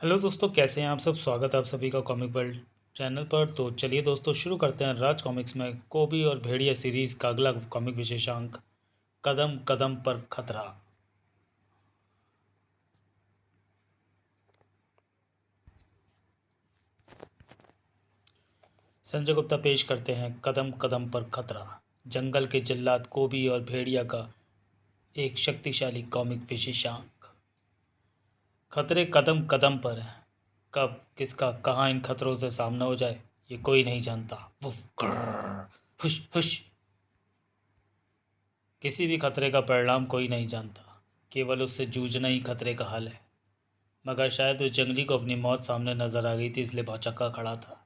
Hello दोस्तों, कैसे हैं आप सब। स्वागत है आप सभी का कॉमिक वर्ल्ड चैनल पर। तो चलिए दोस्तों, शुरू करते हैं राज कॉमिक्स में कोबी और भेड़िया सीरीज़ का अगला कॉमिक विशेषांक, कदम कदम पर खतरा। संजय गुप्ता पेश करते हैं कदम कदम पर खतरा, जंगल के जल्लाद कोबी और भेड़िया का एक शक्तिशाली कॉमिक विशेषांक। खतरे कदम कदम पर हैं। कब किसका कहाँ इन खतरों से सामना हो जाए, ये कोई नहीं जानता। वुफ ग्रर, हुश हुश। किसी भी खतरे का परिणाम कोई नहीं जानता, केवल उससे जूझना ही खतरे का हल है। मगर शायद उस जंगली को अपनी मौत सामने नजर आ गई थी, इसलिए भौचक्का खड़ा था।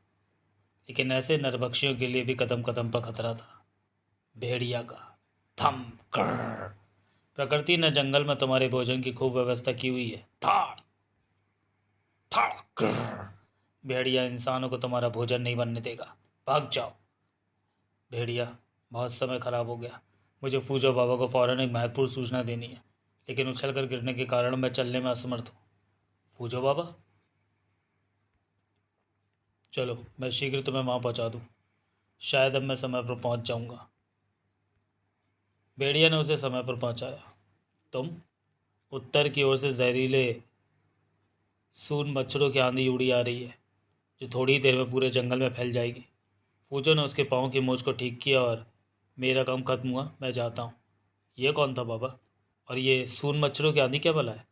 लेकिन ऐसे नरभक्षियों के लिए भी कदम कदम पर खतरा था। भेड़िया का थम कर, प्रकृति ने जंगल में तुम्हारे भोजन की खूब व्यवस्था की हुई है। थाड़ थाड़ कर, भेड़िया इंसानों को तुम्हारा भोजन नहीं बनने देगा, भाग जाओ। भेड़िया, बहुत समय खराब हो गया। मुझे फूजो बाबा को फौरन एक महत्वपूर्ण सूचना देनी है, लेकिन उछलकर गिरने के कारण मैं चलने में असमर्थ हूँ। फूजो बाबा, चलो मैं शीघ्र तुम्हें वहाँ पहुँचा दूँ। शायद अब मैं समय पर पहुँच जाऊँगा। भेड़िया ने उसे समय पर पहुँचाया। तुम, उत्तर की ओर से जहरीले सून मच्छरों की आंधी उड़ी आ रही है, जो थोड़ी देर में पूरे जंगल में फैल जाएगी। फूजो ने उसके पाँव की मोच को ठीक किया और मेरा काम खत्म हुआ, मैं जाता हूँ। ये कौन था बाबा? और ये सून मच्छरों की आंधी क्या भला है?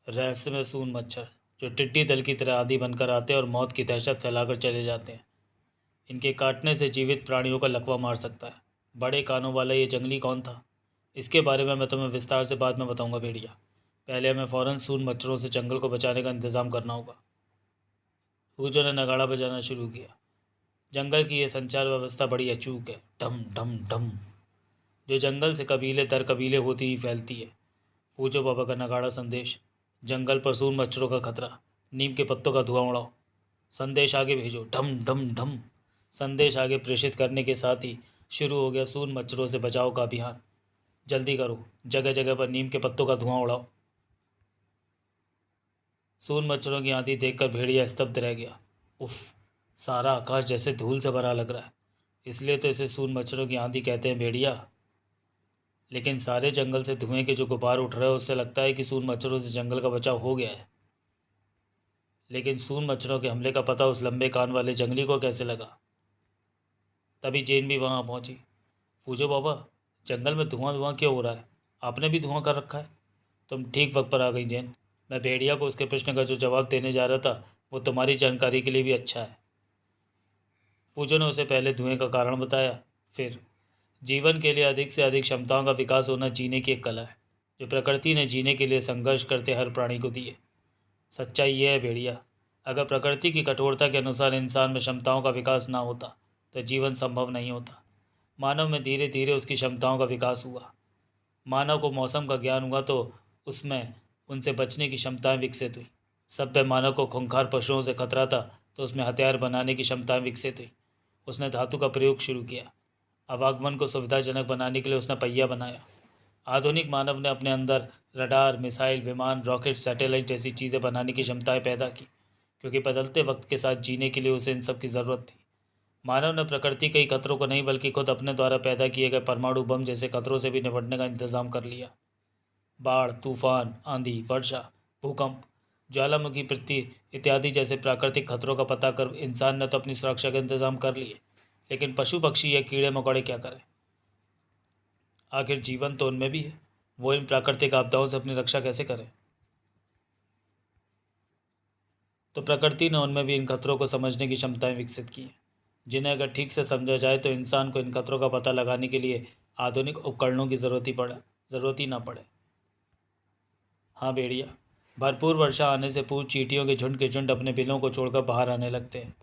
रहस्यमय सून मच्छर, जो टिड्डी दल की तरह आंधी बनकर आते हैं और मौत की दहशत फैलाकर चले जाते हैं। इनके काटने से जीवित प्राणियों का लकवा मार सकता है। बड़े कानों वाला ये जंगली कौन था, इसके बारे में मैं तुम्हें विस्तार से बाद में बताऊंगा भेड़िया। पहले हमें फ़ौरन सून मच्छरों से जंगल को बचाने का इंतज़ाम करना होगा। फूजो ने नगाड़ा बजाना शुरू किया। जंगल की यह संचार व्यवस्था बड़ी अचूक है। ढम ढम ढम, जो जंगल से कबीले दर कबीले होती ही फैलती है। फूजो बाबा का नगाड़ा संदेश। जंगल पर सून मच्छरों का खतरा, नीम के पत्तों का धुआं उड़ाओ। संदेश आगे भेजो। ढम ढम ढम, संदेश आगे प्रेषित करने के साथ ही शुरू हो गया सून मच्छरों से बचाव का अभियान। जल्दी करो, जगह जगह पर नीम के पत्तों का धुआं उड़ाओ। सून मच्छरों की आंधी देखकर भेड़िया स्तब्ध रह गया। उफ, सारा आकाश जैसे धूल से भरा लग रहा है। इसलिए तो इसे सून मच्छरों की आंधी कहते हैं भेड़िया। लेकिन सारे जंगल से धुएं के जो गुब्बार उठ रहे हैं, उससे लगता है कि सून मच्छरों से जंगल का बचाव हो गया है। लेकिन सून मच्छरों के हमले का पता उस लंबे कान वाले जंगली को कैसे लगा? तभी जेन भी वहाँ पहुँची। पूछो बाबा, जंगल में धुआं धुआं क्यों हो रहा है? आपने भी धुआं कर रखा है। तुम ठीक वक्त पर आ गई जेन। मैं भेड़िया को उसके प्रश्न का जो जवाब देने जा रहा था, वो तुम्हारी जानकारी के लिए भी अच्छा है। पूजो ने उसे पहले धुएं का कारण बताया। फिर, जीवन के लिए अधिक से अधिक क्षमताओं का विकास होना जीने की एक कला है, जो प्रकृति ने जीने के लिए संघर्ष करते हर प्राणी को दी है। सच्चाई यह है भेड़िया, अगर प्रकृति की कठोरता के अनुसार इंसान में क्षमताओं का विकास ना होता तो जीवन संभव नहीं होता। मानव में धीरे धीरे उसकी क्षमताओं का विकास हुआ। मानव को मौसम का ज्ञान हुआ तो उसमें उनसे बचने की क्षमताएं विकसित हुई। सभ्य मानव को खूंखार पशुओं से खतरा था तो उसमें हथियार बनाने की क्षमताएं विकसित हुई। उसने धातु का प्रयोग शुरू किया। आवागमन को सुविधाजनक बनाने के लिए उसने पहिया बनाया। आधुनिक मानव ने अपने अंदर रडार, मिसाइल, विमान, रॉकेट, सैटेलाइट जैसी चीज़ें बनाने की क्षमताएं पैदा की, क्योंकि बदलते वक्त के साथ जीने के लिए उसे इन सब की ज़रूरत थी। मानव ने प्रकृति के ही खतरों को नहीं बल्कि खुद अपने द्वारा पैदा किए गए परमाणु बम जैसे खतरों से भी निपटने का इंतजाम कर लिया। बाढ़, तूफान, आंधी, वर्षा, भूकंप, ज्वालामुखी पृथ्वी इत्यादि जैसे प्राकृतिक खतरों का पता कर इंसान ने तो अपनी सुरक्षा का इंतजाम कर लिए, लेकिन पशु पक्षी या कीड़े मकोड़े क्या करें? आखिर जीवन तो उनमें भी है। वो इन प्राकृतिक आपदाओं से अपनी रक्षा कैसे करें? तो प्रकृति ने उनमें भी इन खतरों को समझने की क्षमताएं विकसित की हैं, जिन्हें अगर ठीक से समझा जाए तो इंसान को इन खतरों का पता लगाने के लिए आधुनिक उपकरणों की ज़रूरत ही ना पड़े। हाँ भेड़िया, भरपूर वर्षा आने से पूर्व चींटियों के झुंड अपने बिलों को छोड़कर बाहर आने लगते हैं।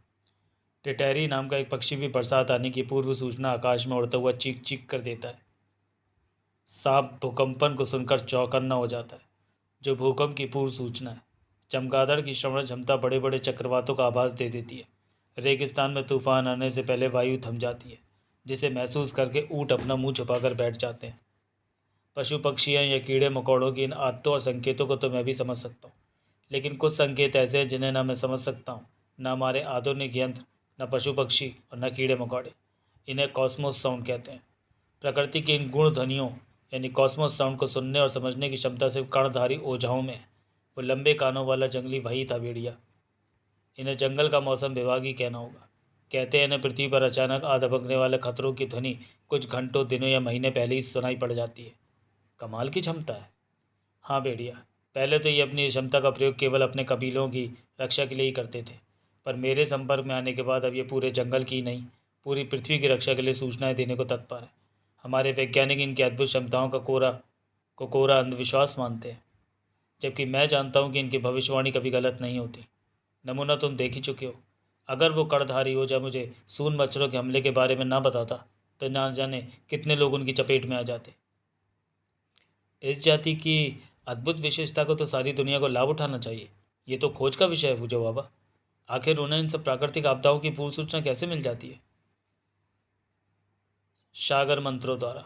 टिटहरी नाम का एक पक्षी भी बरसात आने की पूर्व सूचना आकाश में उड़ता हुआ चीख चीख कर देता है। सांप भूकंपन को सुनकर चौकन्ना हो जाता है, जो भूकंप की पूर्व सूचना है। चमगादड़ की श्रवण क्षमता बड़े बड़े चक्रवातों का आभास दे देती है। रेगिस्तान में तूफान आने से पहले वायु थम जाती है, जिसे महसूस करके ऊँट अपना मुंह छुपाकर बैठ जाते हैं। पशु पक्षियाँ या कीड़े मकोड़ों की इन आदतों और संकेतों को तो मैं भी समझ सकता हूँ, लेकिन कुछ संकेत ऐसे हैं जिन्हें ना मैं समझ सकता हूँ, न हमारे आधुनिक यंत्र, न पशु पक्षी और न कीड़े मकोड़े। इन्हें कॉस्मोस साउंड कहते हैं। प्रकृति के इन गुण ध्वनियों यानी कॉस्मोस साउंड को सुनने और समझने की क्षमता सिर्फ कर्णधारी ओझाओं में है। वो लंबे कानों वाला जंगली वही था भेड़िया। इन्हें जंगल का मौसम विभाग ही कहना होगा। कहते हैं इन्हें पृथ्वी पर अचानक आ दबकने वाले खतरों की ध्वनि कुछ घंटों, दिनों या महीने पहले ही सुनाई पड़ जाती है। कमाल की क्षमता है। हाँ भेड़िया, पहले तो ये अपनी क्षमता का प्रयोग केवल अपने कबीलों की रक्षा के लिए ही करते थे, पर मेरे संपर्क में आने के बाद अब ये पूरे जंगल की नहीं, पूरी पृथ्वी की रक्षा के लिए सूचनाएं देने को तत्पर है। हमारे वैज्ञानिक इनकी अद्भुत क्षमताओं का कोरा अंधविश्वास मानते हैं, जबकि मैं जानता हूँ कि इनकी भविष्यवाणी कभी गलत नहीं होती। नमूना तुम देख ही चुके हो। अगर वो कड़धारी हो जा मुझे सून मच्छरों के हमले के बारे में ना बताता, तो ना जाने कितने लोग उनकी चपेट में आ जाते। इस जाति की अद्भुत विशेषता को तो सारी दुनिया को लाभ उठाना चाहिए। ये तो खोज का विषय है पूजो बाबा। आखिर उन्हें इन सब प्राकृतिक आपदाओं की पूर्व सूचना कैसे मिल जाती है? सागर मंत्रों द्वारा।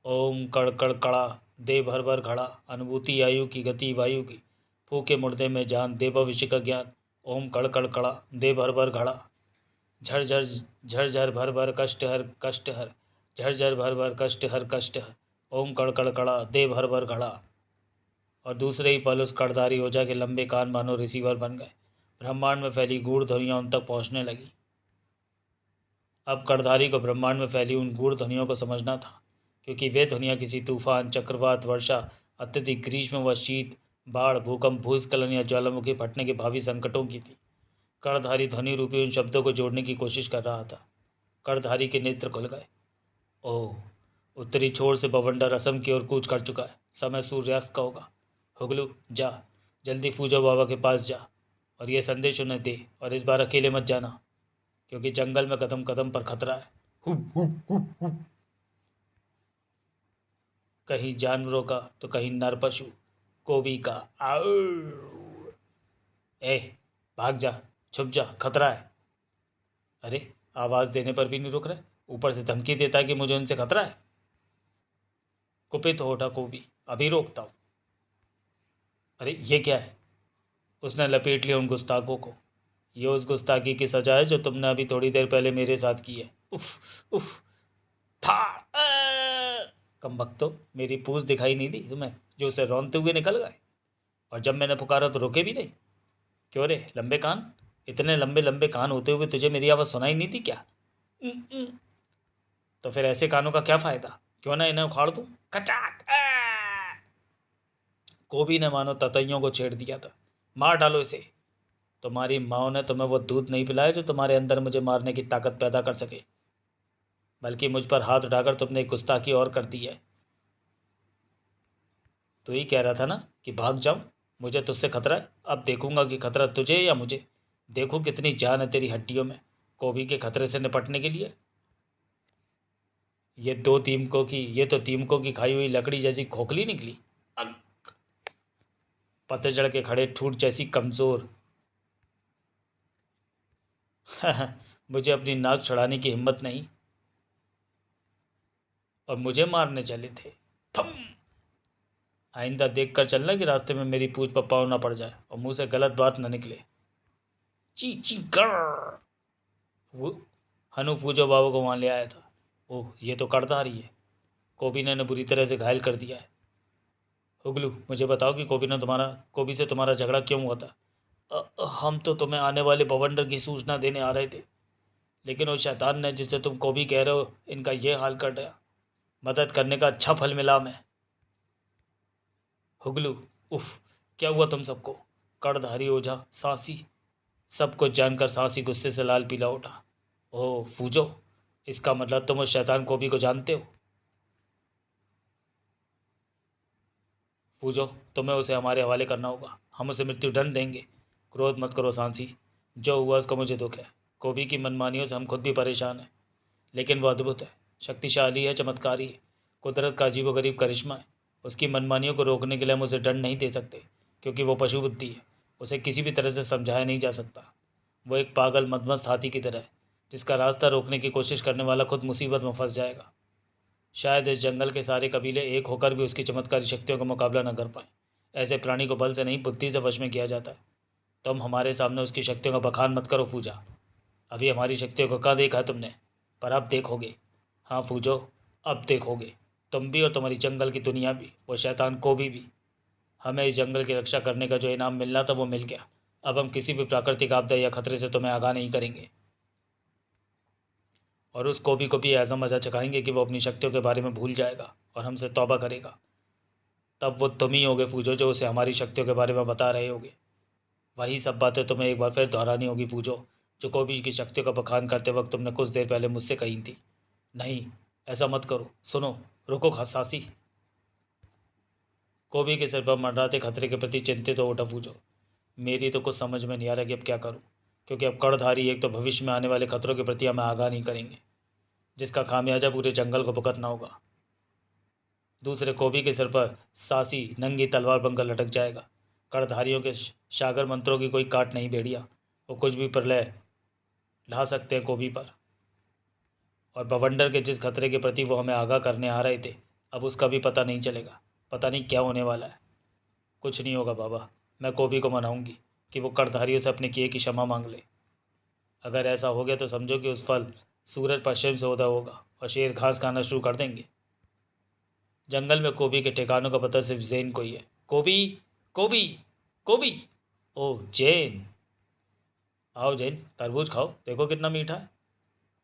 ओम कड़ कड़ कड़ा, दे भर भर घड़ा, अनुभूति आयु की गति वायु की, फूके मुर्दे में जान, दे भविष्य का ज्ञान। ओम कड़ कड़ कड़ा, दे भर भर घड़ा, झर झर झर झर भर भर कष्ट हर कष्ट हर, झर झर भर भर कष्ट हर कष्ट हर। ओम कड़ कड़ कड़ा, दे भर भर घड़ा। और दूसरे ही पल उस कड़धारी ओझा के लंबे कान मानो रिसीवर बन गए। ब्रह्मांड में फैली गूढ़ ध्वनियाँ उन तक पहुँचने लगी। अब कड़धारी को ब्रह्मांड में फैली उन गूढ़ ध्वनियों को समझना था, क्योंकि वे ध्वनियाँ किसी तूफान, चक्रवात, वर्षा, अत्यधिक ग्रीष्म व शीत, बाढ़, भूकंप, भूस्खलन या ज्वालामुखी फटने के भावी संकटों की थी। कड़धारी ध्वनि रूपी उन शब्दों को जोड़ने की कोशिश कर रहा था। कड़धारी के नेत्र खुल गए। ओह, उत्तरी छोर से बवंडर असम की ओर कूच कर चुका है। समय सूर्यास्त का होगा। हुगलू जा, जल्दी फूजो बाबा के पास जा और ये संदेश उन्हें दे, और इस बार अकेले मत जाना, क्योंकि जंगल में कदम कदम पर खतरा है। Hoop hoop hoop hoop. कहीं जानवरों का तो कहीं नर पशु, कोबी का। आओ, ए भाग जा, छुप जा, खतरा है। अरे, आवाज़ देने पर भी नहीं रुक रहे, ऊपर से धमकी देता है कि मुझे उनसे खतरा है। कुपित हो उठा कोबी, अभी रोकता हूँ। अरे ये क्या है? उसने लपेट लिया उन गुस्ताखों को। ये उस गुस्ताखी की सजा है जो तुमने अभी थोड़ी देर पहले मेरे साथ की है। उफ उफ। था कम वक्त, मेरी पूछ दिखाई नहीं दी तुम्हें जो उसे रौंदते हुए निकल गए? और जब मैंने पुकारा तो रुके भी नहीं? क्यों रे लंबे कान, इतने लंबे लंबे कान होते हुए तुझे मेरी आवाज़ सुनाई नहीं थी क्या? तो फिर ऐसे कानों का क्या फ़ायदा? क्यों ना इन्हें उखाड़ दूँ? कचाक। कोबी ने मानो ततैयों को छेड़ दिया था। मार डालो इसे। तुम्हारी माँ ने तुम्हें वो दूध नहीं पिलाया जो तुम्हारे अंदर मुझे मारने की ताकत पैदा कर सके, बल्कि मुझ पर हाथ उठाकर तुमने एक गुस्ताखी और कर दी है। तो ही कह रहा था ना कि भाग जाऊं, मुझे तुझसे खतरा है। अब देखूंगा कि खतरा तुझे या मुझे। देखो कितनी जान है तेरी हड्डियों में कोबी के खतरे से निपटने के लिए। ये तो तीमकों की खाई हुई लकड़ी जैसी खोखली निकली। अग! पतझड़ के खड़े ठूठ जैसी कमज़ोर। मुझे अपनी नाक छुड़ाने की हिम्मत नहीं, और मुझे मारने चले थे। थम! आइंदा देख कर चलना कि रास्ते में मेरी पूछ पर पाँव ना पड़ जाए और मुंह से गलत बात न निकले। ची ची गर। वो हनु पूजो बाबा को वहाँ ले आया था। ओह, ये तो कड़धारी है। कोबी ने बुरी तरह से घायल कर दिया है। हुगलू, मुझे बताओ कि कोबी से तुम्हारा झगड़ा क्यों हुआ था? हम तो तुम्हें आने वाले बवंडर की सूचना देने आ रहे थे, लेकिन उस शैतान ने, जिसे तुम कोबी कह रहे हो, इनका ये हाल कर दिया। मदद करने का अच्छा फल मिला मैं। हुगलू, उफ, क्या हुआ तुम सबको? कड़धारी ओझा सांसी, सब कुछ जानकर सांसी गुस्से से लाल पीला उठा। ओह फूजो, इसका मतलब तुम उस शैतान कोबी को जानते हो? फूजो, तुम्हें उसे हमारे हवाले करना होगा। हम उसे मृत्युदंड देंगे। क्रोध मत करो सांसी, जो हुआ उसका मुझे दुख है। कोबी की मनमानियों से हम खुद भी परेशान हैं, लेकिन वह अद्भुत है, शक्तिशाली है, चमत्कारी है। कुदरत का अजीबोगरीब करिश्मा है। उसकी मनमानियों को रोकने के लिए हम उसे दंड नहीं दे सकते, क्योंकि वो पशु बुद्धि है। उसे किसी भी तरह से समझाया नहीं जा सकता। वो एक पागल मदमस्त हाथी की तरह है, जिसका रास्ता रोकने की कोशिश करने वाला खुद मुसीबत में फंस जाएगा। शायद इस जंगल के सारे कबीले एक होकर भी उसकी चमत्कारी शक्तियों का मुकाबला न कर पाए। ऐसे प्राणी को बल से नहीं बुद्धि से वश में किया जाता है। तुम हमारे सामने उसकी शक्तियों का बखान मत करो फूजा। अभी हमारी शक्तियों को कहाँ देखा है तुमने, पर अब देखोगे। हाँ फूजो, अब देखोगे, तुम भी और तुम्हारी जंगल की दुनिया भी, वो शैतान को भी। हमें इस जंगल की रक्षा करने का जो इनाम मिलना था वो मिल गया। अब हम किसी भी प्राकृतिक आपदा या खतरे से तुम्हें आगाह नहीं करेंगे, और उस कोबी को भी ऐसा मजा चखाएंगे कि वो अपनी शक्तियों के बारे में भूल जाएगा और हमसे तौबा करेगा। तब वो तुम ही होगे फूजो जो उसे हमारी शक्तियों के बारे में बता रहे होगे। वही सब बातें तुम्हें एक बार फिर दोहरानी होगी फूजो, जो कोबी की शक्तियों का बखान करते वक्त तुमने कुछ देर पहले मुझसे कही थी। नहीं, ऐसा मत करो। सुनो, रुको हसासी। कोबी के सिर पर मंडराते खतरे के प्रति चिंतित हो उठा फूजो। मेरी तो कुछ समझ में नहीं आ रहा कि अब क्या करूं, क्योंकि अब कड़धारी एक तो भविष्य में आने वाले खतरों के प्रति हमें आगाह नहीं करेंगे, जिसका खामियाजा पूरे जंगल को भुगतना होगा। दूसरे कोबी के सिर पर सासी नंगी तलवार बनकर लटक जाएगा। कड़धारियों के सागर मंत्रों की कोई काट नहीं भेड़िया, वो कुछ भी प्रलय ढा सकते हैं कोबी पर। और बवंडर के जिस खतरे के प्रति वो हमें आगाह करने आ रहे थे, अब उसका भी पता नहीं चलेगा। पता नहीं क्या होने वाला है। कुछ नहीं होगा बाबा, मैं कोबी को मनाऊंगी कि वो कड़धारियों से अपने किए की क्षमा मांग ले। अगर ऐसा हो गया तो समझो कि उस फल सूरज पश्चिम से उदय होगा और शेर घास खाना शुरू कर देंगे। जंगल में कोबी के ठिकानों का पता सिर्फ जैन को ही है। कोबी, कोबी, कोबी। ओह जैन, आओ जैन, तरबूज खाओ, देखो कितना मीठा है।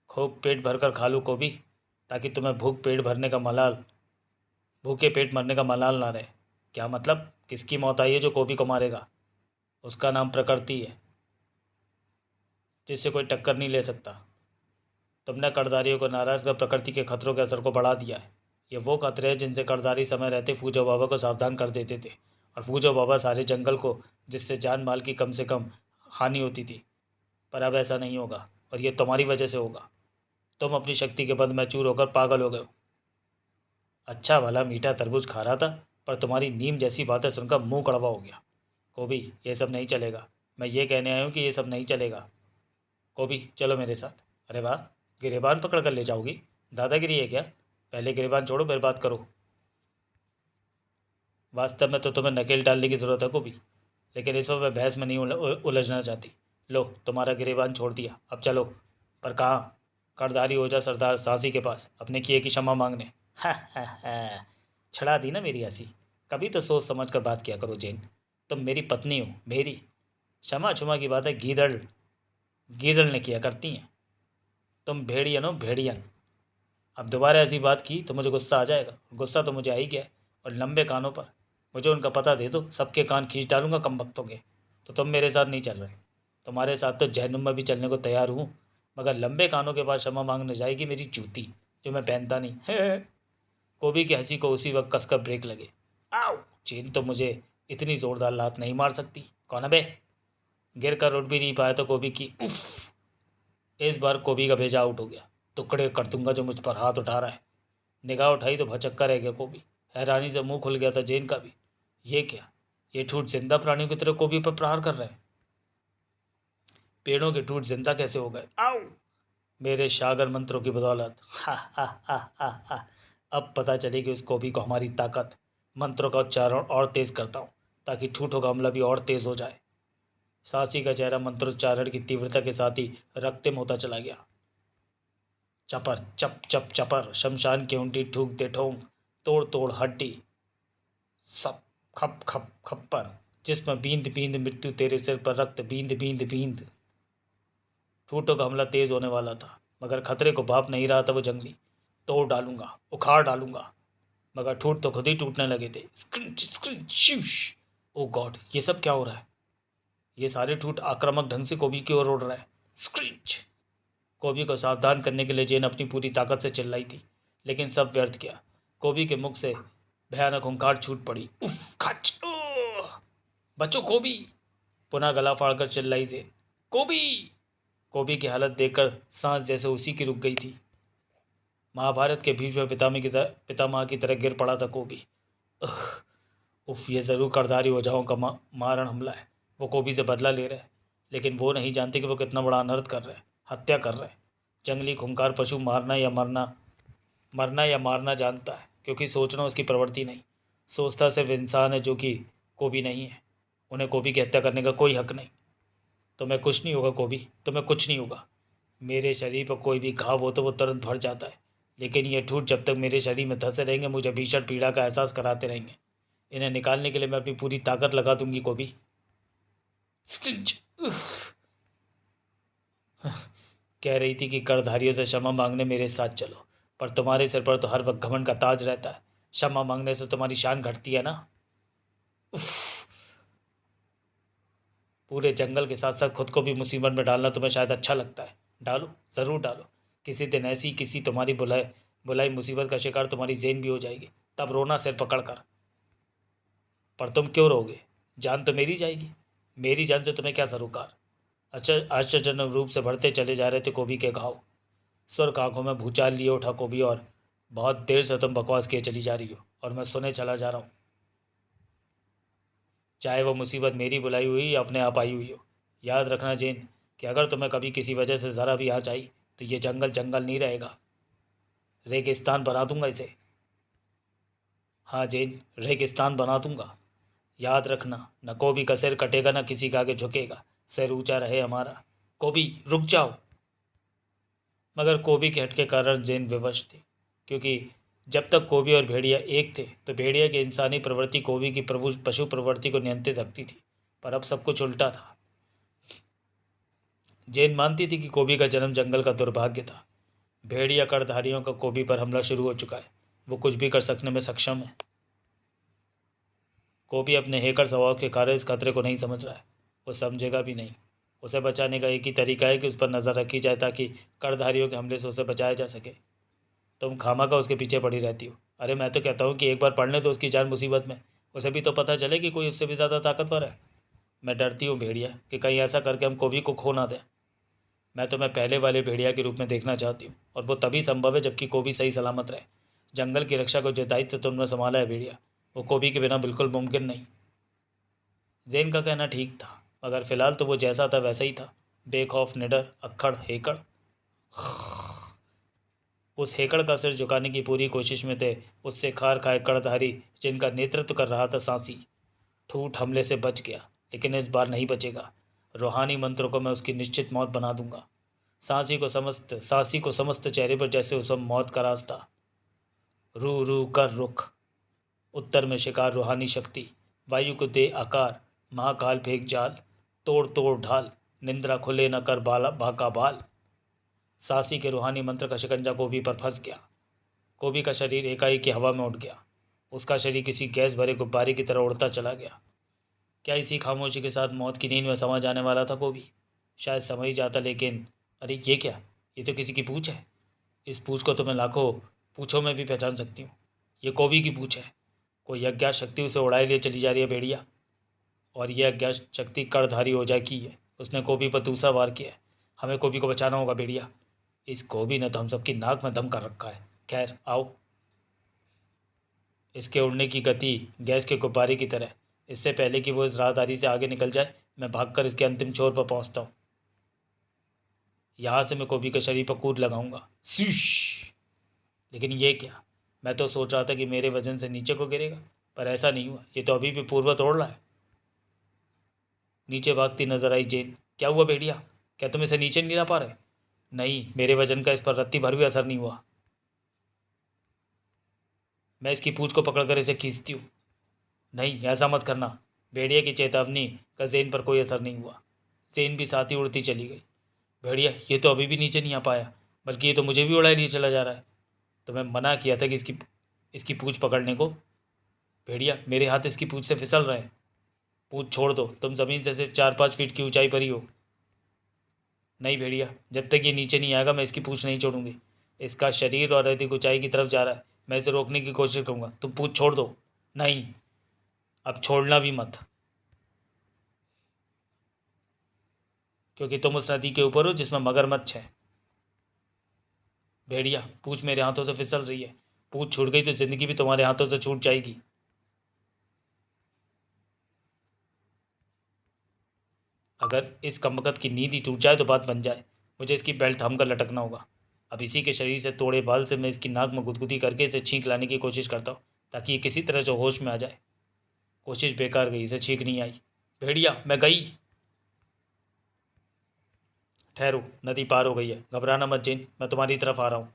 खूब पेट भरकर खा लो कोबी, ताकि तुम्हें भूखे पेट मरने का मलाल ना रहे। क्या मतलब, किसकी मौत आई है जो कोबी को मारेगा? उसका नाम प्रकृति है, जिससे कोई टक्कर नहीं ले सकता। तुमने कर्जदारियों को नाराज़ कर प्रकृति के खतरों के असर को बढ़ा दिया है। ये वो खतरे हैं जिनसे कर्जदारी समय रहते फूजो बाबा को सावधान कर देते थे, और फूजो बाबा सारे जंगल को, जिससे जान माल की कम से कम हानि होती थी। पर अब ऐसा नहीं होगा, और ये तुम्हारी वजह से होगा। तुम अपनी शक्ति के बंद में चूर होकर पागल हो गए हो। अच्छा भला मीठा तरबूज खा रहा था, पर तुम्हारी नीम जैसी बातें सुनकर मुंह कड़वा हो गया। कोबी, ये सब नहीं चलेगा। मैं ये कहने आया हूँ कि ये सब नहीं चलेगा। कोबी, चलो मेरे साथ। अरे वाह, गिरेबान पकड़ कर ले जाओगी? दादागिरी है क्या? पहले गिरेबान छोड़ो, फिर बात करो। वास्तव में तो तुम्हें नकेल डालने की ज़रूरत है कोबी, लेकिन इस वक्त मैं बहस में नहीं उलझना चाहती। लो, तुम्हारा गिरेबान छोड़ दिया, अब चलो। पर कहाँ? करदारी हो जा सरदार सांसी के पास, अपने किए की क्षमा मांगने। हा हा हा, छड़ा दी ना मेरी हंसी। कभी तो सोच समझ कर बात किया करो जैन। तुम मेरी पत्नी हो, मेरी। क्षमा क्षमा की बात है गीदड़ ने किया करती हैं। तुम भेड़ियन हो, भेड़ियन। अब दोबारा ऐसी बात की तो मुझे गुस्सा आ जाएगा। गुस्सा तो मुझे आ ही गया है, और लंबे कानों पर। मुझे उनका पता दे दो, सबके कान खींच डालूंगा कम वक्तों के। तो तुम मेरे साथ नहीं चल रहे। तुम्हारे साथ तो जहन्नुम में भी चलने को तैयार हूँ, मगर लंबे कानों के बाद क्षमा मांगने जाएगी मेरी जूती, जो मैं पहनता नहीं है। कोबी की हंसी को उसी वक्त कसकर ब्रेक लगे। आओ, चीन तो मुझे इतनी ज़ोरदार लात नहीं मार सकती। कौन है बे? गिर कर उठ भी नहीं पाया तो कोबी की उफ। इस बार कोबी का भेजा आउट हो गया। टुकड़े कर दूंगा जो मुझ पर हाथ उठा रहा है। निगाह उठाई तो भचक्का रह गया कोबी। हैरानी से मुंह खुल गया था जैन का भी। ये क्या, ये ठूठ जिंदा प्राणियों की तरह कोबी पर प्रहार कर रहे हैं? पेड़ों के ठूठ जिंदा कैसे हो गए? आओ, मेरे शागर मंत्रों की बदौलत। हा हा हा हा हा। अब पता चलेगी उस कोबी को हमारी ताकत। मंत्रों का उच्चारण और तेज करता हूँ, ताकि ठूठों का हमला भी और तेज हो जाए। सांसी का चेहरा मंत्रोच्चारण की तीव्रता के साथ ही रक्तिम होता चला गया। चपर चप चप चपर, शमशान की ऊंटी ठूक दे ठोंक, तोड़ तोड़ हड्डी, सब खप खप खप्पर, जिसमें बींद बींद मृत्यु, तेरे सिर पर रक्त बींद बींद बींद। ठूठों का हमला तेज होने वाला था, मगर खतरे को भाप नहीं रहा था वो जंगली। तोड़ डालूंगा, उखाड़ डालूंगा। मगर ठूठ तो खुद ही टूटने लगे थे। स्क्रिंच स्क्रिंच शिश। ओ गॉड, ये सब क्या हो रहा है? ये सारे ठूठ आक्रामक ढंग से कोबी की ओर उड़ रहे हैं। स्क्रिंच। कोबी को सावधान करने के लिए जेन अपनी पूरी ताकत से चिल्लाई थी, लेकिन सब व्यर्थ किया। कोबी के मुख से भयानक हुंकार छूट पड़ी। उफ खच, बचो कोबी। पुनः गला फाड़कर चिल्लाई जेन, कोबी। कोबी की हालत देखकर सांस जैसे उसी की रुक गई थी। महाभारत के भीष्म पितामह की तरह गिर पड़ा था कोबी। उफ, ये ज़रूर करदारी ओझाओं का मारण हमला है। वो कोबी से बदला ले रहे हैं, लेकिन वो नहीं जानते कि वो कितना बड़ा अनर्थ कर रहे हैं, हत्या कर रहे हैं। जंगली खूंखार पशु मरना या मारना जानता है, क्योंकि सोचना उसकी प्रवृत्ति नहीं। सोचता सिर्फ इंसान है, जो कि कोबी नहीं है, उन्हें कोबी की हत्या करने का कोई हक नहीं। तुम्हें कुछ नहीं होगा कोबी, तुम्हें कुछ नहीं होगा। मेरे शरीर पर कोई भी घाव हो तो वो तुरंत भर जाता है, लेकिन ये ठूठ जब तक मेरे शरीर में धंसे रहेंगे मुझे भीषण पीड़ा का एहसास कराते रहेंगे। इन्हें निकालने के लिए मैं अपनी पूरी ताकत लगा दूंगी कोबी। स्टिंच। कह रही थी कि करधारियों से क्षमा मांगने मेरे साथ चलो, पर तुम्हारे सिर पर तो हर वक्त घमंड का ताज रहता है। क्षमा मांगने से तुम्हारी शान घटती है ना। उफ। पूरे जंगल के साथ साथ खुद को भी मुसीबत में डालना तुम्हें शायद अच्छा लगता है। डालो, ज़रूर डालो। किसी दिन ऐसी किसी तुम्हारी बुलाई बुलाई मुसीबत का शिकार तुम्हारी जेन भी हो जाएगी, तब रोना सिर पकड़ कर। पर तुम क्यों रोगे? जान तो मेरी जाएगी। मेरी जान से तुम्हें क्या सरोकार। अच्छा, आश्चर्यजनक रूप से बढ़ते चले जा रहे थे कोबी के घाव। सुर्ख आंखों में भूचाल लिए उठा कोबी। और बहुत देर से तुम बकवास किए चली जा रही हो और मैं सुने चला जा रहा हूँ, चाहे वो मुसीबत मेरी बुलाई हुई या अपने आप आई हुई हो। याद रखना जेन कि अगर तुम्हें कभी किसी वजह से ज़रा भी आँच आई तो ये जंगल जंगल नहीं रहेगा, रेगिस्तान बना दूंगा इसे। हाँ जेन, रेगिस्तान बना दूंगा। याद रखना, न कोबी का सिर कटेगा न किसी के आगे झुकेगा। सिर ऊंचा रहे हमारा। कोबी रुक जाओ। मगर कोबी के हट के कारण जेन विवश थी, क्योंकि जब तक कोबी और भेड़िया एक थे तो भेड़िया की इंसानी प्रवृत्ति कोबी की प्रभु पशु प्रवृत्ति को नियंत्रित रखती थी। पर अब सब कुछ उल्टा था। जेन मानती थी कि कोबी का जन्म जंगल का दुर्भाग्य था। भेड़िया करधारियों का कोबी पर हमला शुरू हो चुका है। वो कुछ भी कर सकने में सक्षम है। कोबी अपने हेकर स्वभाव के कारण इस खतरे को नहीं समझ रहा है। वो समझेगा भी नहीं। उसे बचाने का एक ही तरीका है कि उस पर नज़र रखी जाए ताकि करधारियों के हमले से उसे बचाया जा सके। तुम खामखा उसके पीछे पड़ी रहती हो। अरे मैं तो कहता हूँ कि एक बार पढ़ने तो उसकी जान मुसीबत में। उसे भी तो पता चले कि कोई उससे भी ज़्यादा ताकतवर है। मैं डरती हूँ भेड़िया कि कहीं ऐसा करके हम कोबी को खो ना दें। मैं तुम्हें पहले वाले भेड़िया के रूप में देखना चाहती हूँ, और वो तभी संभव है जबकि कोबी सही सलामत रहे। जंगल की रक्षा को जो दायित्व तुमने संभाला है भेड़िया, वो कोबी के बिना बिल्कुल मुमकिन नहीं। जेन का कहना ठीक था, मगर फिलहाल तो वो जैसा था वैसा ही था। बेखौफ, निडर, अक्खड़, हेकड़। उस हेकड़ का सिर झुकाने की पूरी कोशिश में थे उससे खार खाए कड़धारी जिनका नेतृत्व कर रहा था सांसी। ठूठ हमले से बच गया, लेकिन इस बार नहीं बचेगा। रूहानी मंत्रों को मैं उसकी निश्चित मौत बना दूंगा। सांसी को समस्त चेहरे पर जैसे उस मौत का रास्ता। रू रू कर रुख। उत्तर में शिकार रूहानी शक्ति। वायु को दे आकार। महाकाल फेंक जाल। तोड़ तोड़ ढाल। निंद्रा खुले न कर बाला बाका बाल। सासी के रूहानी मंत्र का शिकंजा कोबी पर फंस गया। कोबी का शरीर एकाएक की हवा में उठ गया। उसका शरीर किसी गैस भरे गुब्बारे की तरह उड़ता चला गया। क्या इसी खामोशी के साथ मौत की नींद में समा जाने वाला था कोबी? शायद समझ ही जाता, लेकिन अरे ये क्या? ये तो किसी की पूँछ है। इस पूँछ को तो मैं लाखों पूँछों में भी पहचान सकती हूँ। ये कोबी की पूँछ है। कोई अज्ञात शक्ति उसे उड़ाए लिए चली जा रही है भेड़िया। और यह अज्ञात शक्ति करधारी हो जाए की है। उसने कोबी पर दूसरा वार किया है। हमें कोबी को बचाना होगा भेड़िया। इस कोबी ने तो हम सबकी नाक में दम कर रखा है। खैर आओ। इसके उड़ने की गति गैस के गुब्बारे की तरह। इससे पहले कि वो इस राहदारी से आगे निकल जाए, मैं भागकर इसके अंतिम छोर पर पहुंचता हूँ। यहाँ से मैं कोबी के शरीर पर कूद लगाऊंगा। शीश। लेकिन ये क्या? मैं तो सोच रहा था कि मेरे वजन से नीचे को गिरेगा, पर ऐसा नहीं हुआ। ये तो अभी भी पूर्वत ओढ़ रहा है। नीचे भागती नजर आई जेन। क्या हुआ भेड़िया? क्या तुम इसे नीचे नहीं ला पा रहे? नहीं, मेरे वजन का इस पर रत्ती भर भी असर नहीं हुआ। मैं इसकी पूँछ को पकड़कर इसे खींचती हूँ। नहीं, ऐसा मत करना। भेड़िया की चेतावनी का जेन पर कोई असर नहीं हुआ। जेन भी साथ ही उड़ती चली गई। भेड़िया, ये तो अभी भी नीचे नहीं आ पाया, बल्कि ये तो मुझे भी उड़ाए लिए चला जा रहा है। तो मैं मना किया था कि इसकी पूँछ पकड़ने को। भेड़िया, मेरे हाथ इसकी पूँछ से फिसल रहे हैं। पूँछ छोड़ दो, तुम ज़मीन से सिर्फ 4-5 फीट की ऊंचाई पर ही हो। नहीं भेड़िया, जब तक ये नीचे नहीं आएगा मैं इसकी पूँछ नहीं छोड़ूंगी। इसका शरीर और अधिक ऊंचाई की तरफ जा रहा है। मैं इसे रोकने की कोशिश करूँगा। तुम पूँछ छोड़ दो। नहीं, अब छोड़ना भी मत, क्योंकि तुम उस नदी के ऊपर हो जिसमें मगरमच्छ है। भेड़िया, पूँछ मेरे हाथों से फिसल रही है। पूँछ छूट गई तो जिंदगी भी तुम्हारे हाथों से छूट जाएगी। अगर इस कमबख्त की नींद ही टूट जाए तो बात बन जाए। मुझे इसकी बेल्ट थाम कर लटकना होगा। अब इसी के शरीर से तोड़े बाल से मैं इसकी नाक में गुदगुदी करके इसे छींक लाने की कोशिश करता हूँ, ताकि ये किसी तरह से होश में आ जाए। कोशिश बेकार गई, इसे छींक नहीं आई। भेड़िया मैं गई। ठहरो, नदी पार हो गई है, घबराना मत जेन, मैं तुम्हारी तरफ आ रहा हूँ।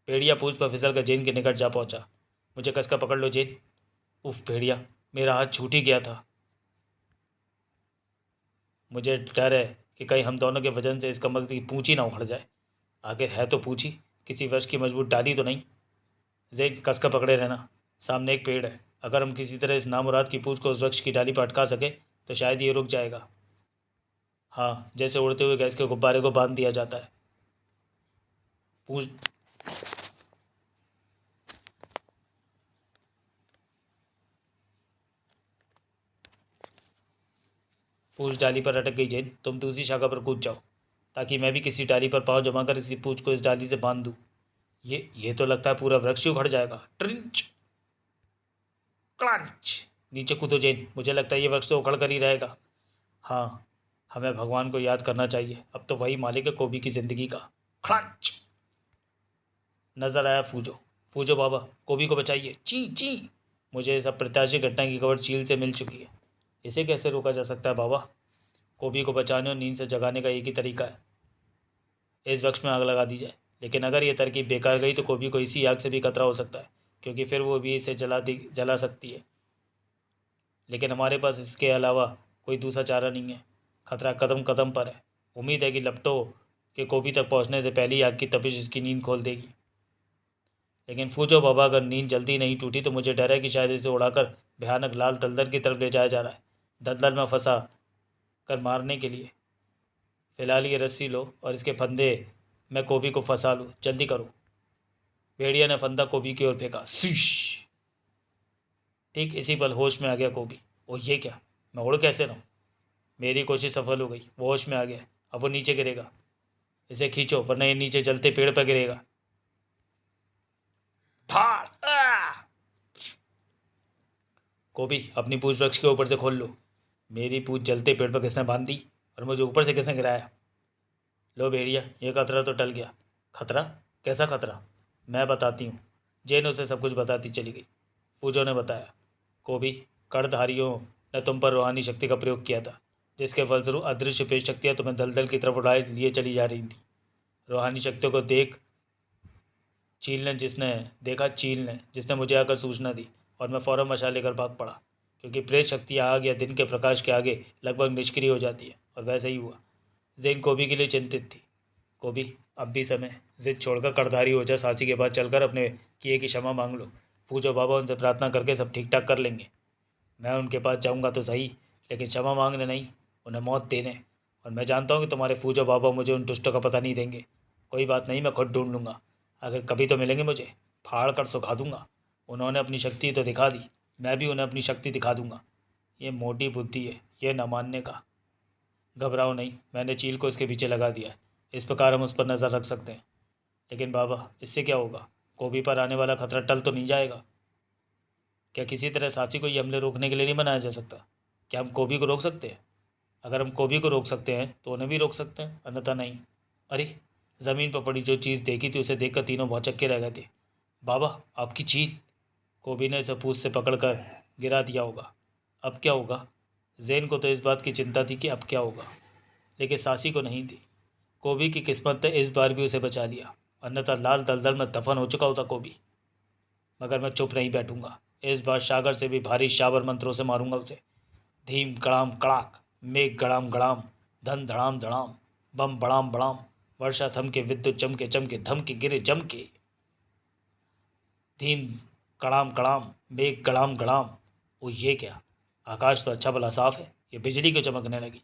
भेड़िया पूछ पर फिसल कर जेन के निकट जा पहुंचा। मुझे कसकर पकड़ लो जेन। उफ भेड़िया, मेरा हाथ छूट ही गया था। मुझे डर है कि कहीं हम दोनों के वजन से इस कमर की पूंछ ही ना उखड़ जाए। आखिर है तो पूंछ ही, किसी वृक्ष की मजबूत डाली तो नहीं। जेन कसकर पकड़े रहना, सामने एक पेड़ है, अगर हम किसी तरह इस नामुराद की पूंछ को उस वृक्ष की डाली पर अटका सके तो शायद ये रुक जाएगा। हाँ, जैसे उड़ते हुए गैस के गुब्बारे को बांध दिया जाता है। पूंछ पूंछ डाली पर अटक गई जेन, तुम दूसरी शाखा पर कूद जाओ ताकि मैं भी किसी डाली पर पाँव जमा कर इसी पूंछ को इस डाली से बांध दूँ। ये तो लगता है पूरा वृक्ष ही उखड़ जाएगा। ट्रिंच क्लंच। नीचे कूदो जेन, मुझे लगता है ये वृक्ष तो उखड़ कर ही रहेगा। हाँ, हमें भगवान को याद करना चाहिए, अब तो वही मालिक है कोबी की ज़िंदगी का। क्लंच। नजर आया फूजो। फूजो बाबा, कोबी को बचाइए, ची ची। मुझे इस अप्रत्याशित घटना की खबर चील से मिल चुकी है। इसे कैसे रोका जा सकता है बाबा? कोबी को बचाने और नींद से जगाने का एक ही तरीका है, इस वृक्ष में आग लगा दी जाए। लेकिन अगर ये तरकीब बेकार गई तो कोबी को इसी आग से भी खतरा हो सकता है, क्योंकि फिर वो भी इसे जला सकती है। लेकिन हमारे पास इसके अलावा कोई दूसरा चारा नहीं है। खतरा कदम कदम पर है। उम्मीद है कि लपटों के कोबी तक पहुंचने से पहले ही आग की तपिश इसकी नींद खोल देगी। लेकिन फूजो बाबा, अगर नींद जल्दी नहीं टूटी तो मुझे डर है कि शायद इसे उड़ाकर भयानक लाल दलदल की तरफ ले जाया जा रहा है, दलदल में फंसा कर मारने के लिए। फिलहाल ये रस्सी लो और इसके फंदे मैं कोबी को फंसा लूँ, जल्दी करो। भेड़िया ने फंदा कोबी की ओर फेंका। स्विश। ठीक इसी पल होश में आ गया कोबी। ओ ये क्या, मैं उड़ कैसे रहा हूँ? मेरी कोशिश सफल हो गई, वो होश में आ गया। अब वो नीचे गिरेगा, इसे खींचो वरना ये नीचे जलते पेड़ पर गिरेगा। फाड़। कोबी, अपनी पूंछ वृक्ष के ऊपर से खोल लो। मेरी पूंछ जलते पेड़ पर किसने बांध दी और मुझे ऊपर से किसने गिराया? लो भेड़िया, ये खतरा तो टल गया। खतरा? कैसा खतरा? मैं बताती हूँ। जेन उसे सब कुछ बताती चली गई। फूजो ने बताया, कोबी, कड़धारियों ने तुम पर रूहानी शक्ति का प्रयोग किया था, जिसके फलस्वरूप अदृश्य पेश शक्तियाँ तुम्हें दलदल की तरफ उड़ाए लिए चली जा रही थी। रूहानी शक्तियों को चील ने जिसने मुझे आकर सूचना दी, और मैं फ़ौरन मशाल लेकर भाग पड़ा, क्योंकि प्रेत शक्तियाँ आग या दिन के प्रकाश के आगे लगभग निष्क्रिय हो जाती है, और वैसा ही हुआ। जेन कोबी के लिए चिंतित थी। कोबी, अब भी समय, जिद छोड़कर करधारी हो जा, सांसी के बाद चलकर अपने किए की क्षमा मांग लो। फूजो बाबा उनसे प्रार्थना करके सब ठीक ठाक कर लेंगे। मैं उनके पास जाऊंगा तो सही, लेकिन क्षमा मांगने नहीं, उन्हें मौत देने। और मैं जानता हूँ कि तुम्हारे फूजो बाबा मुझे उन दुष्टों का पता नहीं देंगे। कोई बात नहीं, मैं खुद ढूंढ लूँगा। अगर कभी तो मिलेंगे मुझे, फाड़ कर सुखा दूंगा। उन्होंने अपनी शक्ति तो दिखा दी, मैं भी उन्हें अपनी शक्ति दिखा दूंगा। ये मोटी बुद्धि है, ये न मानने का। घबराओ नहीं, मैंने चील को इसके पीछे लगा दिया है। इस प्रकार हम उस पर नज़र रख सकते हैं। लेकिन बाबा, इससे क्या होगा? कोबी पर आने वाला खतरा टल तो नहीं जाएगा? क्या किसी तरह सांची को ये हमले रोकने के लिए नहीं बनाया जा सकता? क्या हम कोबी को रोक सकते हैं? अगर हम कोबी को रोक सकते हैं तो उन्हें भी रोक सकते हैं, अन्यथा नहीं। अरे, ज़मीन पर पड़ी जो चीज़ देखी थी उसे देखकर तीनों भौचक्के रह गए थे। बाबा, आपकी चील! कोबी ने इसे पूंछ से पकड़कर गिरा दिया होगा। अब क्या होगा? जेन को तो इस बात की चिंता थी कि अब क्या होगा, लेकिन सासी को नहीं थी। कोबी की किस्मत ने इस बार भी उसे बचा लिया, अन्यथा लाल दलदल में दफन हो चुका होता कोबी। मगर मैं चुप नहीं बैठूंगा, इस बार सागर से भी भारी शाबर मंत्रों से मारूंगा उसे। धीम कड़ाम कड़ाक, मेघ गड़ाम गड़ाम, धन धड़ाम धड़ाम, बम बड़ाम बड़ाम, वर्षा थमके, विद्युत चमके चमके, धमके गिरे जमके। धीम कड़ाम कड़ाम, मेघ गड़ाम गड़ाम। ओ ये क्या, आकाश तो अच्छा भला साफ है, ये बिजली क्यों चमकने लगी?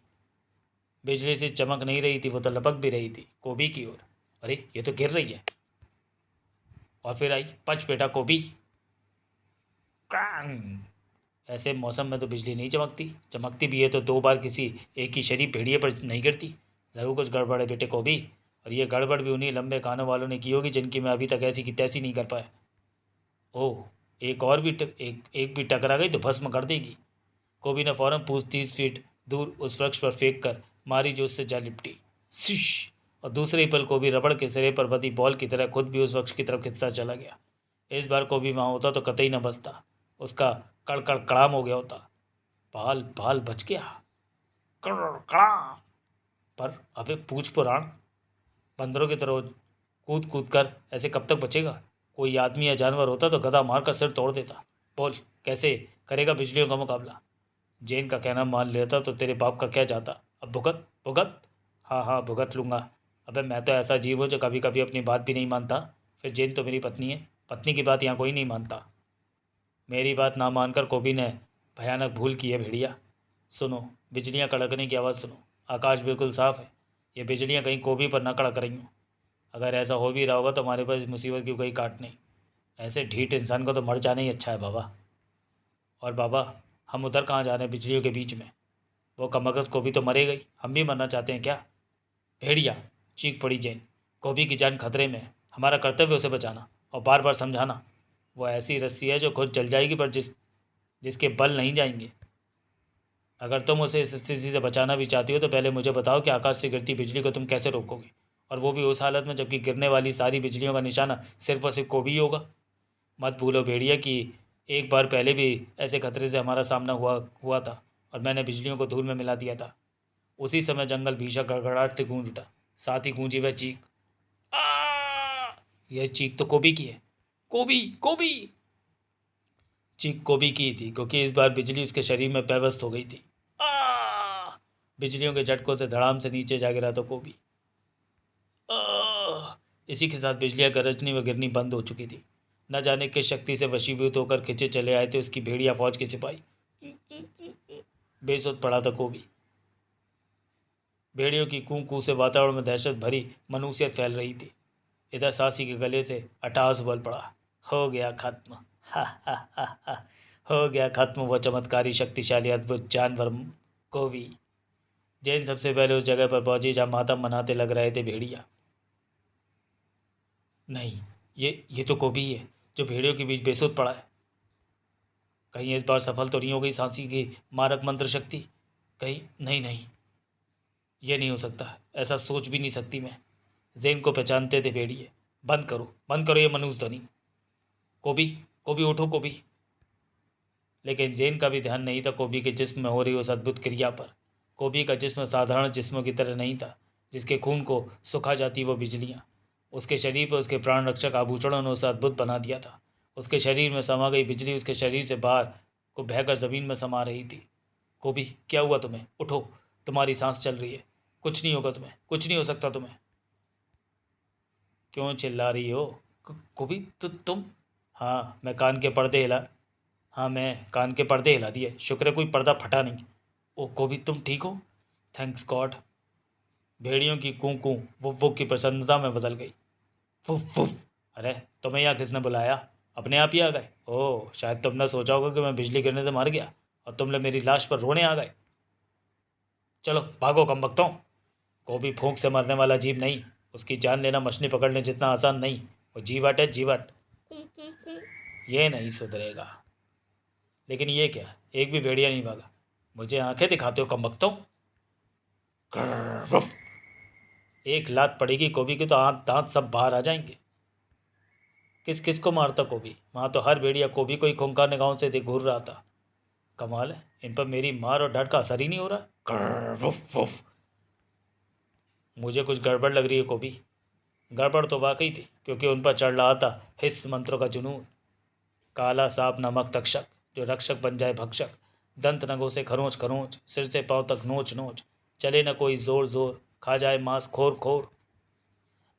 बिजली से चमक नहीं रही थी, वो तो लपक भी रही थी कोबी की ओर। अरे, ये तो गिर रही है। और फिर आई पच बेटा कोबी। क्रांग। ऐसे मौसम में तो बिजली नहीं चमकती, चमकती भी है तो दो बार किसी एक ही शरीफ भेड़िए पर नहीं गिरती। ज़रूर कुछ गड़बड़ है बेटे कोबी, और ये गड़बड़ भी उन्हीं लंबे कानों वालों ने की होगी जिनकी मैं अभी तक ऐसी की तैसी नहीं कर पाया। ओह, एक भी टकरा गई तो भस्म कर देगी। कोबी ने फौरन पूछ 30 फीट दूर उस वृक्ष पर फेंक कर मारी जो उससे जा लिपटी। सिश! और दूसरे ही पल कोबी रबड़ के सिरे पर बंधी बॉल की तरह खुद भी उस वृक्ष की तरफ खिंचता चला गया। इस बार कोबी वहाँ होता तो कतई न बचता। उसका कड़ कड़ाम हो गया होता। बाल बाल बच गया। कड़ कड़ाम। पर अबे पूछ पुराण, बंदरों की तरह कूद कूद कर ऐसे कब तक बचेगा? कोई आदमी या जानवर होता तो गदा मारकर सिर तोड़ देता। बोल, कैसे करेगा बिजलियों का मुकाबला? जेन का कहना मान लेता तो तेरे बाप का क्या जाता। अब भुगत भुगत। हाँ हाँ, भुगत लूँगा। अबे मैं तो ऐसा जीव हूँ जो कभी कभी अपनी बात भी नहीं मानता। फिर जेन तो मेरी पत्नी है, पत्नी की बात यहाँ कोई नहीं मानता। मेरी बात ना मानकर कोबी ने भयानक भूल की है भेड़िया। सुनो, बिजलियाँ कड़कने की आवाज़ सुनो। आकाश बिल्कुल साफ है। ये बिजलियाँ कहीं कोबी पर ना कड़क रही हों। अगर ऐसा हो भी रहा होगा तो हमारे पास मुसीबत क्यों गई काटने। ऐसे ढीठ इंसान को तो मर जाना ही अच्छा है बाबा। और बाबा, हम उधर कहाँ जा रहे हैं बिजलियों के बीच में? वो कमबख्त को भी तो मरे गई, हम भी मरना चाहते हैं क्या? भेड़िया, चीख पड़ी जैन। कोबी की जान खतरे में है, हमारा कर्तव्य उसे बचाना और बार बार समझाना। वो ऐसी रस्सी है जो खुद जल जाएगी पर जिसके बल नहीं जाएंगे। अगर तुम उसे इस स्थिति से बचाना भी चाहती हो तो पहले मुझे बताओ कि आकाश से गिरती बिजली को तुम कैसे रोकोगे, और वो भी उस हालत में जबकि गिरने वाली सारी बिजलियों का निशाना सिर्फ और सिर्फ कोबी ही होगा। मत भूलो भेड़िया कि एक बार पहले भी ऐसे खतरे से हमारा सामना हुआ था और मैंने बिजलियों को धूल में मिला दिया था। उसी समय जंगल भीषण गड़गड़ाहट से गूंज उठा, साथ ही गूंजी वह चीख। आ! यह चीख तो कोबी की है। कोबी कोबी। चीख कोबी की थी क्योंकि इस बार बिजली उसके शरीर में पेवस्त हो गई थी। आ! बिजलियों के झटकों से धड़ाम से नीचे जा गिरा तो कोबी। इसी के साथ बिजलियाँ गरजनी व गिरनी बंद हो चुकी थी। न जाने किस शक्ति से वशीभूत होकर खिंचे चले आए थे उसकी भेड़िया फौज के सिपाही। बेसुध पड़ा था कोबी। भेड़ियों की कूं कूं से वातावरण में दहशत भरी मनुष्यत फैल रही थी। इधर सासी के गले से अट्टहास उबल पड़ा। हो गया खत्म। हा हा हा हा। हो गया खत्म वो चमत्कारी शक्तिशाली अद्भुत जानवर कोबी। जैन सबसे पहले उस जगह पर पहुंची जहां मातम मनाते लग रहे थे भेड़िया। नहीं, ये तो कोबी है जो भेड़ियों के बीच बेसुध पड़ा है। कहीं इस बार सफल तो नहीं हो गई सांसी की मारक मंत्र शक्ति? कहीं नहीं नहीं, ये नहीं हो सकता, ऐसा सोच भी नहीं सकती मैं। जैन को पहचानते थे भेड़िए। बंद करो ये मनुष्य ध्वनि। कोबी, कोबी उठो कोबी। लेकिन जैन का भी ध्यान नहीं था कोबी के जिस्म में हो रही उस अद्भुत क्रिया पर। कोबी का जिस्म साधारण जिस्मों की तरह नहीं था जिसके खून को सुखा जाती वो बिजलियाँ। उसके शरीर पर उसके प्राण रक्षक आभूषणों ने उसे अद्भुत बना दिया था। उसके शरीर में समा गई बिजली उसके शरीर से बाहर को बहकर ज़मीन में समा रही थी। कोबी, क्या हुआ तुम्हें? उठो, तुम्हारी सांस चल रही है। कुछ नहीं होगा तुम्हें, कुछ नहीं हो सकता तुम्हें। क्यों चिल्ला रही हो? कोबी, तुम? हाँ, मैं कान के पर्दे हिला दिए, शुक्र है कोई पर्दा फटा नहीं। ओ कोबी, तुम ठीक हो? Thanks God. भेड़ियों की कूं कूं वुफ वुफ की प्रसन्नता में बदल गई। Woof woof. अरे, तुम्हें यहाँ किसने बुलाया? अपने आप ही आ गए? ओह, शायद तुमने सोचा होगा कि मैं बिजली गिरने से मर गया और तुम लोग मेरी लाश पर रोने आ गए। चलो भागो कमबख्तों। कोबी फूंक से मरने वाला जीव नहीं, उसकी जान लेना मछली पकड़ने जितना आसान नहीं। वो जीवट है, जीवट। ये नहीं सुधरेगा। लेकिन ये क्या, एक भी भेड़िया नहीं भागा। मुझे आंखें दिखाते हो कमबख्तों? एक लात पड़ेगी कोबी की तो आंख दांत सब बाहर आ जाएंगे। किस किस को मारता कोबी? वहाँ तो हर भेड़िया कोबी को ही खूंखार निगाहों से देख घूर रहा था। कमाल है, इन पर मेरी मार और डर का असर ही नहीं हो रहा। Woof woof. मुझे कुछ गड़बड़ लग रही है कोबी। गड़बड़ तो वाकई थी क्योंकि उन पर चढ़ रहा था हिस्स मंत्रों का जुनून। काला सांप नमक तक्षक जो रक्षक बन जाए भक्षक। दंत नगों से खरोंच खरोंच, सिर से पांव तक नोच नोच। चले न कोई जोर जोर, खा जाए मांस खोर खोर।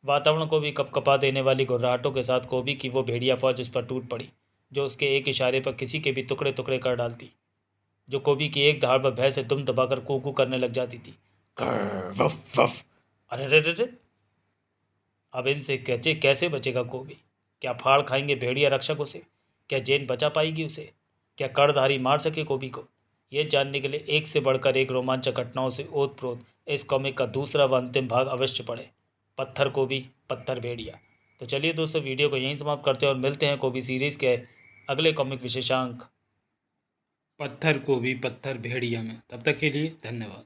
वातावरण को भी कपकपा देने वाली घुर्राहटों के साथ कोबी की वो भेड़िया फौज उस पर टूट पड़ी जो उसके एक इशारे पर किसी के भी टुकड़े टुकड़े कर डालती। जो कोबी की एक धाड़ पर भय से दुम दबाकर कू करने लग जाती थी। वफ वफ। अरे रे रे रे। अब इनसे कैसे कैसे बचेगा कोबी? क्या फाड़ खाएंगे भेड़िया रक्षक उसे? क्या जेन बचा पाएगी उसे? क्या कड़धारी मार सके कोबी को? ये जानने के लिए एक से बढ़कर एक रोमांचक घटनाओं से ओतप्रोत इस कॉमिक का दूसरा व अंतिम भाग अवश्य पढ़ें। पत्थर कोबी, पत्थर भेड़िया। तो चलिए दोस्तों, वीडियो को यहीं समाप्त करते हैं और मिलते हैं कोबी सीरीज़ के अगले कॉमिक विशेषांक पत्थर कोबी पत्थर भेड़िया में। तब तक के लिए धन्यवाद।